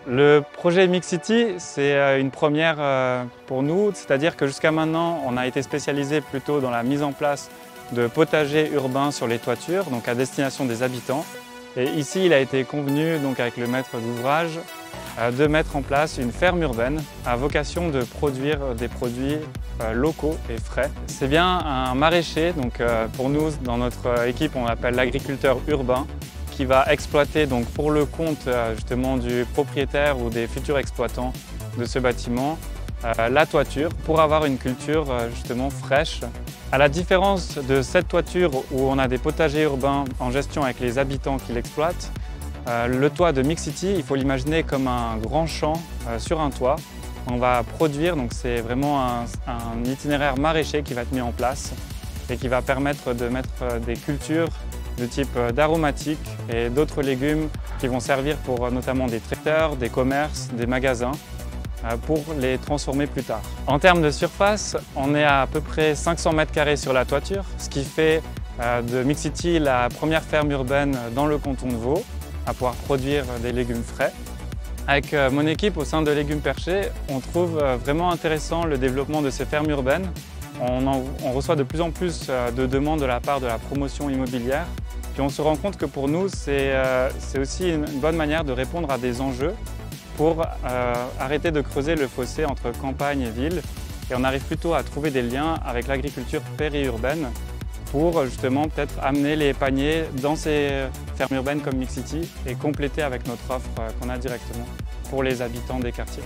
Le projet Mixity, c'est une première pour nous, c'est-à-dire que jusqu'à maintenant, on a été spécialisé plutôt dans la mise en place de potagers urbains sur les toitures, donc à destination des habitants. Et ici, il a été convenu donc avec le maître d'ouvrage de mettre en place une ferme urbaine à vocation de produire des produits locaux et frais. C'est bien un maraîcher, donc pour nous, dans notre équipe, on l'appelle l'agriculteur urbain, qui va exploiter donc pour le compte justement du propriétaire ou des futurs exploitants de ce bâtiment la toiture pour avoir une culture justement fraîche. À la différence de cette toiture où on a des potagers urbains en gestion avec les habitants qui l'exploitent, le toit de Mixity, il faut l'imaginer comme un grand champ sur un toit. On va produire, donc c'est vraiment un itinéraire maraîcher qui va être mis en place et qui va permettre de mettre des cultures de type d'aromatiques et d'autres légumes qui vont servir pour notamment des traiteurs, des commerces, des magasins pour les transformer plus tard. En termes de surface, on est à peu près 500 mètres carrés sur la toiture, ce qui fait de Mixity la première ferme urbaine dans le canton de Vaud à pouvoir produire des légumes frais. Avec mon équipe au sein de Légumes Perchés, on trouve vraiment intéressant le développement de ces fermes urbaines. On reçoit de plus en plus de demandes de la part de la promotion immobilière. Puis on se rend compte que pour nous, c'est aussi une bonne manière de répondre à des enjeux pour arrêter de creuser le fossé entre campagne et ville. Et on arrive plutôt à trouver des liens avec l'agriculture périurbaine pour justement peut-être amener les paniers dans ces fermes urbaines comme Mixity et compléter avec notre offre qu'on a directement pour les habitants des quartiers.